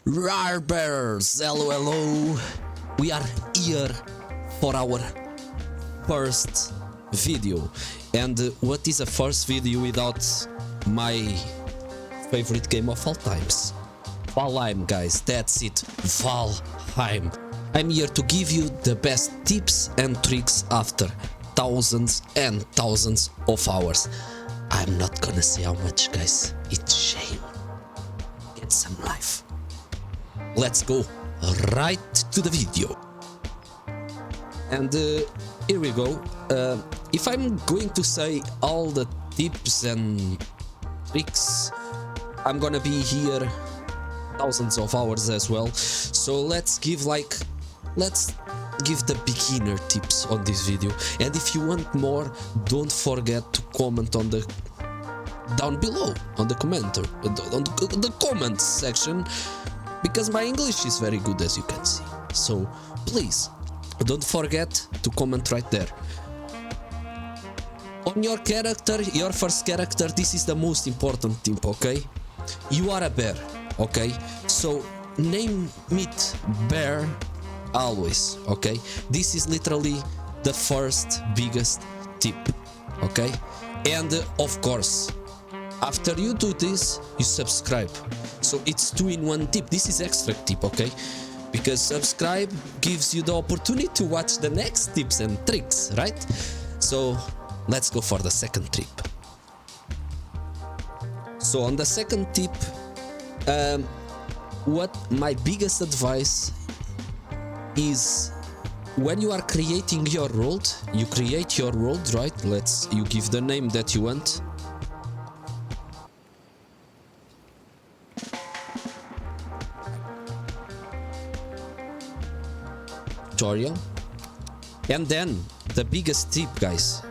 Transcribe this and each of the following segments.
RAWR bearers, hello, hello. We are here for our first video. And what is a first video without my favorite game of all times? Valheim, guys, that's it, Valheim. I'm here to give you the best tips and tricks after thousands and thousands of hours. I'm not gonna say how much, guys, it's shame. Get some life. Let's go right to the video. And here we go. If I'm going to say all the tips and tricks, I'm gonna be here thousands of hours as well. So let's give the beginner tips on this video. And if you want more, don't forget to comment on the down below on the comment section, because my English is very good, as you can see. So please don't forget to comment right there. On your character, your first character, this is the most important tip, okay? You are a bear, okay? So name it bear always, okay? This is literally the first biggest tip, okay? And of course, after you do this, you subscribe. So it's 2-in-1 tip. This is extra tip, okay? Because subscribe gives you the opportunity to watch the next tips and tricks, right? So let's go for the second tip. So on the second tip, what my biggest advice is, when you are creating your world, you create your world, right? You give the name that you want. Tutorial. And then the biggest tip, guys,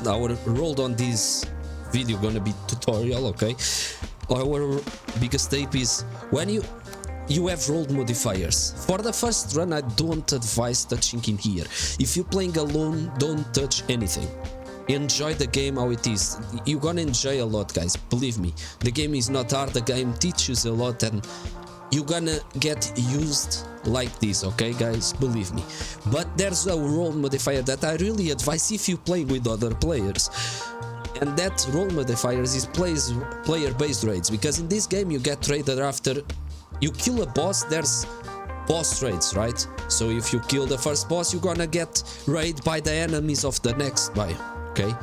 our world on this video gonna be tutorial, okay? Our biggest tip is, when you have world modifiers. For the first run, I don't advise touching in here. If you're playing alone, don't touch anything. Enjoy the game how it is. You're gonna enjoy a lot, guys, believe me. The game is not hard, the game teaches a lot, and you're gonna get used like this, okay, guys, believe me. But there's a role modifier that I really advise if you play with other players, and that role modifier is player-based raids, because in this game you get raided after you kill a boss. There's boss raids, right? So if you kill the first boss, you're gonna get raided by the enemies of the next biome, okay?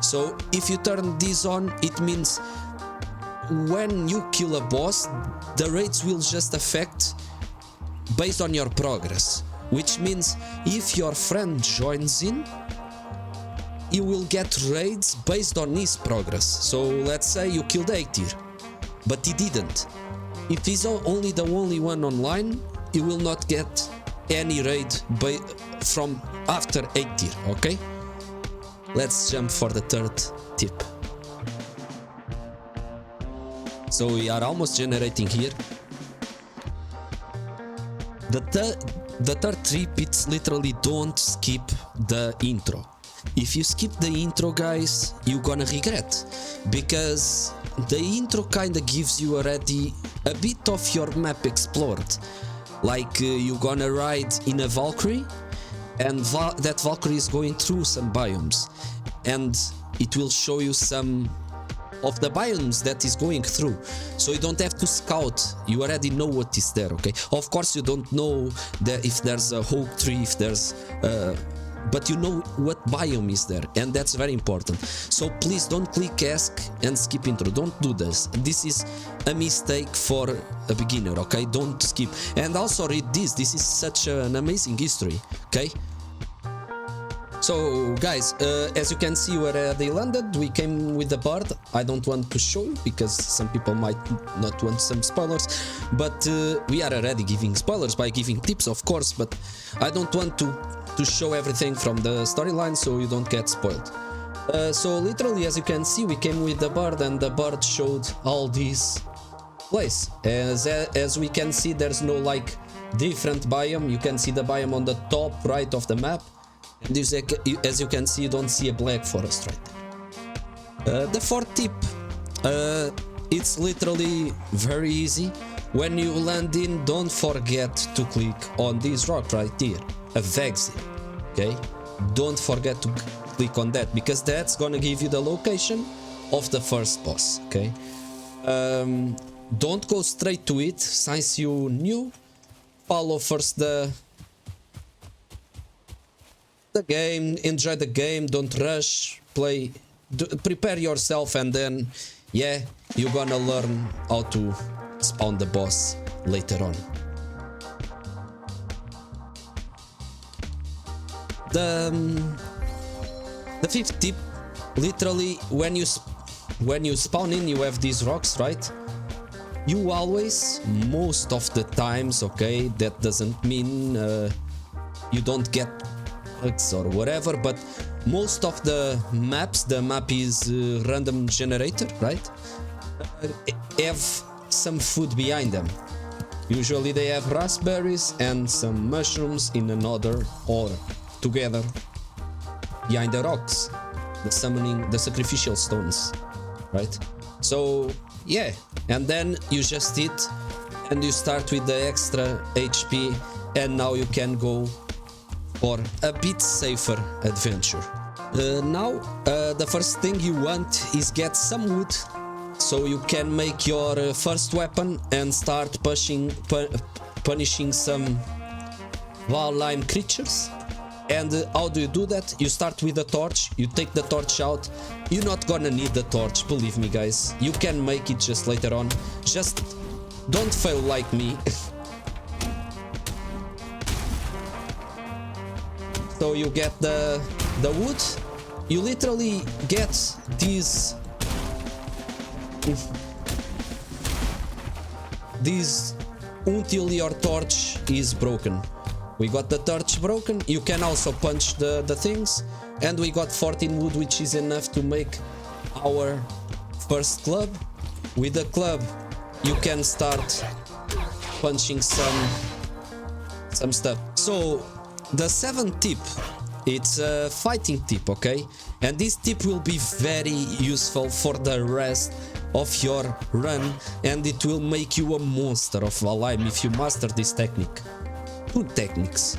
So if you turn this on, it means when you kill a boss, the raids will just affect based on your progress, which means if your friend joins in, you will get raids based on his progress. So let's say you killed 8 tier, but he didn't. If he's only the only one online, you will not get any raid from after 8 tier, okay? Let's jump for the third tip. So we are almost generating here. The third tip, it's literally don't skip the intro. If you skip the intro, guys, you're gonna regret, because the intro kinda gives you already a bit of your map explored. Like you're gonna ride in a Valkyrie, and that Valkyrie is going through some biomes, and it will show you some of the biomes that is going through, so you don't have to scout. You already know what is there, okay? Of course you don't know if there's a oak tree, if there's but you know what biome is there, and that's very important. So please don't click ask and skip intro. Don't do this. This is a mistake for a beginner, okay? Don't skip. And also read this is such an amazing history, okay? So guys, as you can see where they landed, we came with the bird. I don't want to show you because some people might not want some spoilers, but we are already giving spoilers by giving tips, of course, but I don't want to show everything from the storyline so you don't get spoiled. So literally, as you can see, we came with the bird, and the bird showed all these places. As we can see, there's no like different biome. You can see the biome on the top right of the map. As you can see, you don't see a black forest right there. The fourth tip, it's literally very easy. When you land in, don't forget to click on this rock right here, a exit. Okay, don't forget to click on that, because that's gonna give you the location of the first boss. Okay, don't go straight to it since you new. Follow first the game, enjoy the game, don't rush, play, prepare yourself, and then yeah, you're gonna learn how to spawn the boss later on. The fifth tip, literally when you spawn in, you have these rocks, right? You always, most of the times, okay, that doesn't mean you don't get bugs or whatever, but most of the maps, the map is random generator, right? Have some food behind them. Usually they have raspberries and some mushrooms in another or together behind the rocks, the sacrificial stones, right? So yeah, and then you just eat and you start with the extra HP, and now you can go for a bit safer adventure. Now the first thing you want is get some wood, so you can make your first weapon and start punishing some Valheim creatures. And how do you do that? You start with a torch, you take the torch out. You're not gonna need the torch, believe me guys. You can make it just later on. Just don't fail like me. So you get the wood. You literally get these until your torch is broken. We got the torch broken. You can also punch the things, and we got 14 wood, which is enough to make our first club. With the club you can start punching some stuff. So the seventh tip, it's a fighting tip, okay? And this tip will be very useful for the rest of your run, and it will make you a monster of Valheim if you master this technique. Two techniques.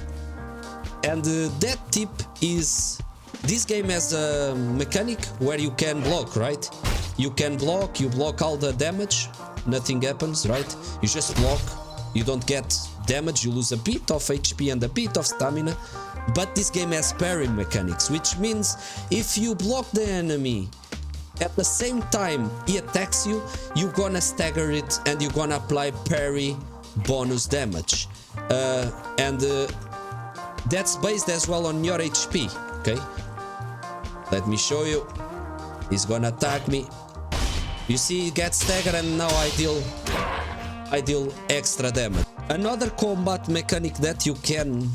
And that tip is, this game has a mechanic where you can block, right? You can block, you block all the damage, nothing happens, right? You just block, you don't get damage, you lose a bit of HP and a bit of stamina. But this game has parry mechanics, which means if you block the enemy at the same time he attacks you, you're gonna stagger it and you're gonna apply parry bonus damage. That's based as well on your HP, okay? Let me show you. He's gonna attack me. You see, he gets staggered, and now I deal extra damage. Another combat mechanic that you can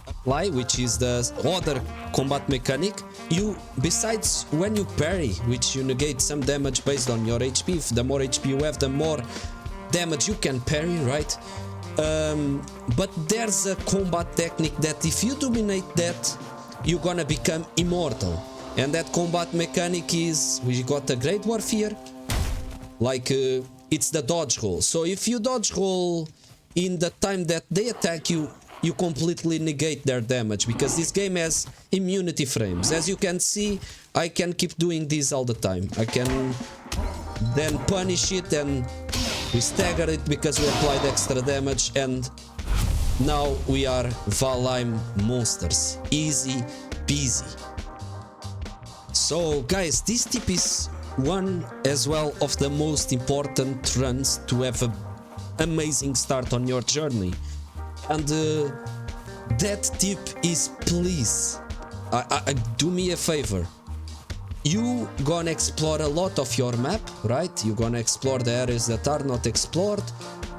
apply, which is the other combat mechanic, besides when you parry, which you negate some damage based on your HP. If the more HP you have, the more damage you can parry, right? But there's a combat technique that if you dominate that, you're gonna become immortal. And that combat mechanic is, we got a great warfare, like it's the dodge roll. So if you dodge roll in the time that they attack you, you completely negate their damage, because this game has immunity frames. As you can see, I can keep doing this all the time. I can then punish it, and we stagger it because we applied extra damage, and now we are Valheim monsters. Easy peasy. So guys, this tip is one as well of the most important runs to have an amazing start on your journey. And that tip is, please, do me a favor. You gonna explore a lot of your map, right? You gonna explore the areas that are not explored.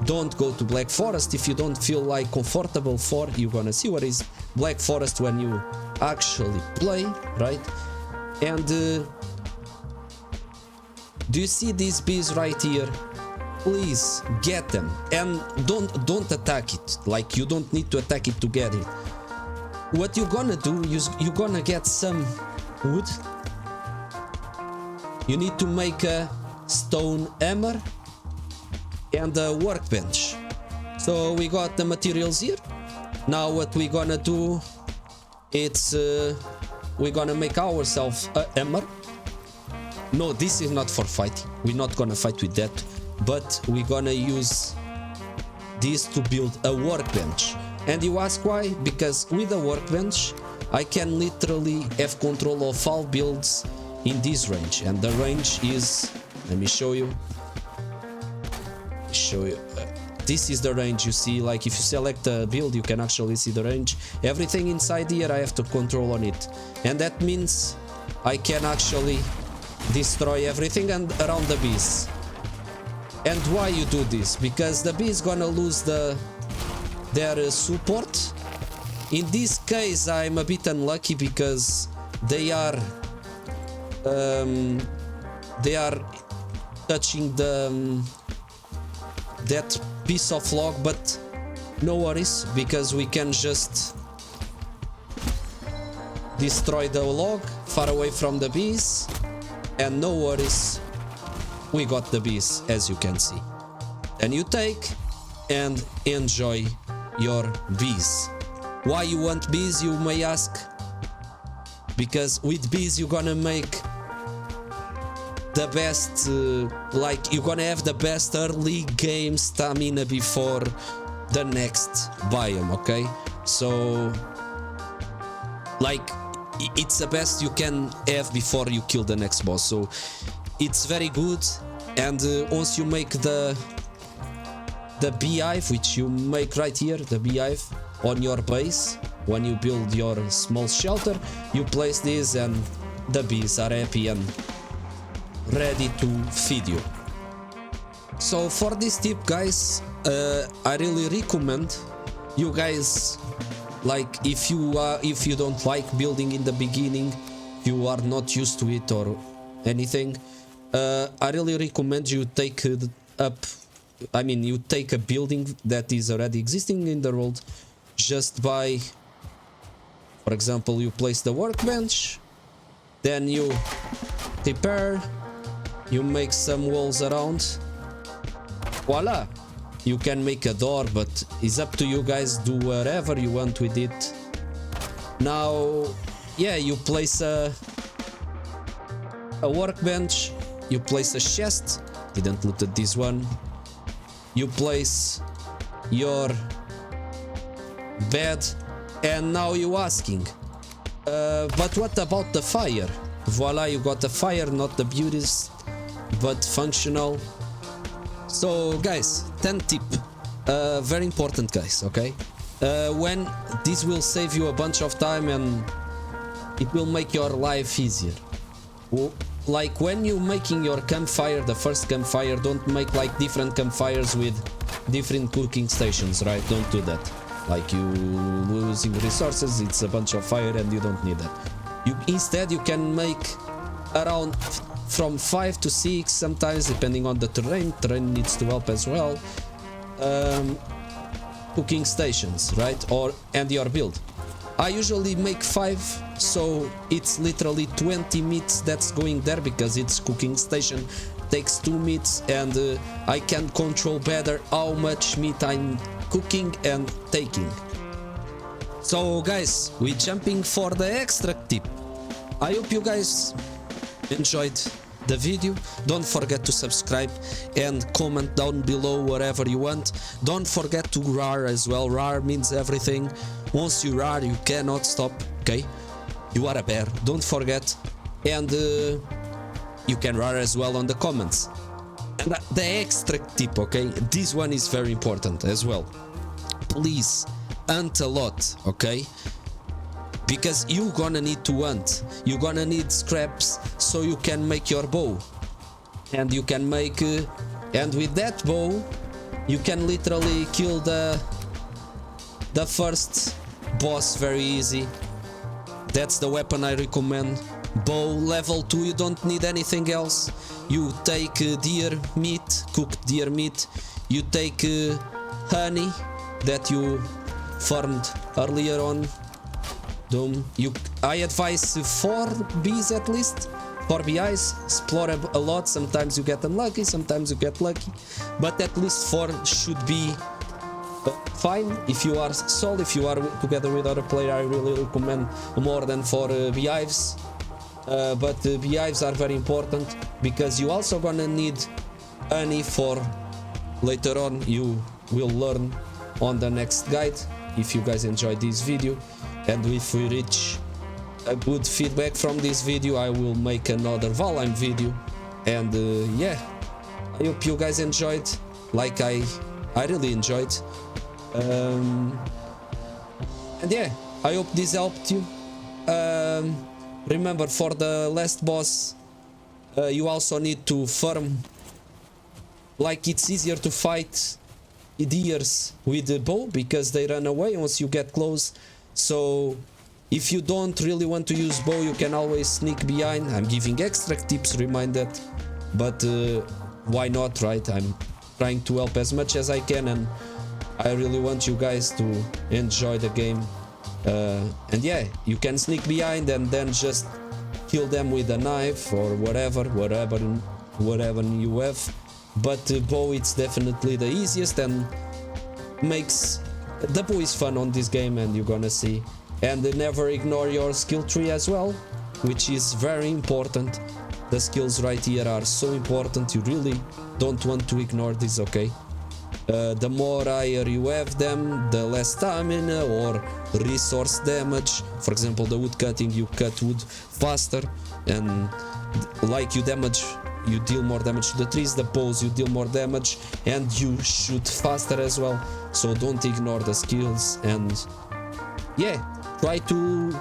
Don't go to Black Forest if you don't feel like comfortable for. You gonna see what is Black Forest when you actually play, right? And do you see these bees right here? Please get them, and don't attack it. Like, you don't need to attack it to get it. What you're gonna do is you're gonna get some wood. You need to make a stone hammer, and a workbench. So we got the materials here. Now what we're gonna do, it's we're gonna make ourselves a hammer. No, this is not for fighting. We're not gonna fight with that, but we're gonna use this to build a workbench. And you ask why? Because with a workbench I can literally have control of all builds in this range, and the range is, let me show you. This is the range. You see, like if you select a build, you can actually see the range. Everything inside here I have to control on it, and that means I can actually destroy everything and around the bees. And why you do this? Because the bee is gonna lose their support. In this case I'm a bit unlucky because they are touching that piece of log, but no worries, because we can just destroy the log far away from the bees, and no worries, we got the bees, as you can see. Then you take and enjoy your bees. Why you want bees, you may ask? Because with bees you're gonna make the best, like you're gonna have the best early game stamina before the next biome, okay? So like it's the best you can have before you kill the next boss, so it's very good. And once you make the beehive, which you make right here, the beehive on your base, when you build your small shelter, you place this and the bees are happy and ready to feed you. So for this tip, guys, I really recommend you guys, like if you don't like building in the beginning, you are not used to it or anything, I really recommend you take you take a building that is already existing in the world, just by, for example, you place the workbench, then you prepare, you make some walls around, voila, you can make a door, but it's up to you guys, do whatever you want with it. Now, yeah, you place a workbench, you place a chest, didn't look at this one, you place your bed, and now you asking, but what about the fire? Voila, you got the fire, not the beauties, but functional. So guys, 10th tip, very important, guys, okay? When this will save you a bunch of time and it will make your life easier. Like when you're making your campfire, the first campfire, don't make like different campfires with different cooking stations, right? Don't do that. Like you losing resources, it's a bunch of fire and you don't need that. Instead you can make around from 5 to 6 sometimes, depending on the terrain. Terrain needs to help as well. Cooking stations, right? And your build. I usually make 5, so it's literally 20 meats that's going there, because its cooking station takes 2 meats, and I can control better how much meat I'm cooking and taking. So guys, we're jumping for the extra tip. I hope you guys enjoyed the video. Don't forget to subscribe and comment down below whatever you want. Don't forget to RAWR as well. RAWR means everything. Once you RAWR, you cannot stop, okay? You are a bear, don't forget. And you can RAWR as well on the comments. And the extra tip, okay? This one is very important as well. Please hunt a lot, okay? Because you're gonna need to hunt. You're gonna need scraps so you can make your bow. And you can make... and with that bow, you can literally kill the first boss very easy. That's the weapon I recommend. Bow level 2, you don't need anything else. You take deer meat, cooked deer meat. You take honey that you farmed earlier on. I advise 4 bees at least, for BIs, explore a lot. Sometimes you get unlucky, sometimes you get lucky, but at least 4 should be fine. If you are solo, if you are together with other player, I really recommend more than 4 beehives. But beehives are very important because you also gonna need honey for later on. You will learn on the next guide. If you guys enjoyed this video, and if we reach a good feedback from this video, I will make another Valheim video. And yeah, I hope you guys enjoyed, like I really enjoyed. And yeah, I hope this helped you. Remember, for the last boss, you also need to farm. Like, it's easier to fight deers with the bow because they run away once you get close. So if you don't really want to use bow, you can always sneak behind. I'm giving extra tips, remind that, but why not, right? I'm trying to help as much as I can, and I really want you guys to enjoy the game. And yeah, you can sneak behind and then just kill them with a knife or whatever you have. But bow, it's definitely the easiest and makes the bow is fun on this game, and you're gonna see. And never ignore your skill tree as well, which is very important. The skills right here are so important, you really don't want to ignore this, okay? The more higher you have them, the less stamina or resource damage. For example, the wood cutting, you cut wood faster, and like you deal more damage to the trees. The bows, you deal more damage and you shoot faster as well. So don't ignore the skills, and yeah, try to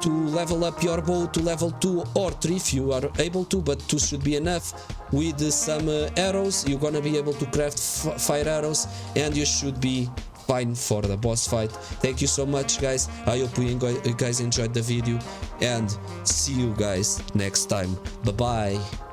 level up your bow to level 2 or 3 if you are able to, but 2 should be enough. With some arrows, you're gonna be able to craft fire arrows, and you should be fine for the boss fight. Thank you so much, guys. I hope you guys enjoyed the video, and see you guys next time. Bye bye.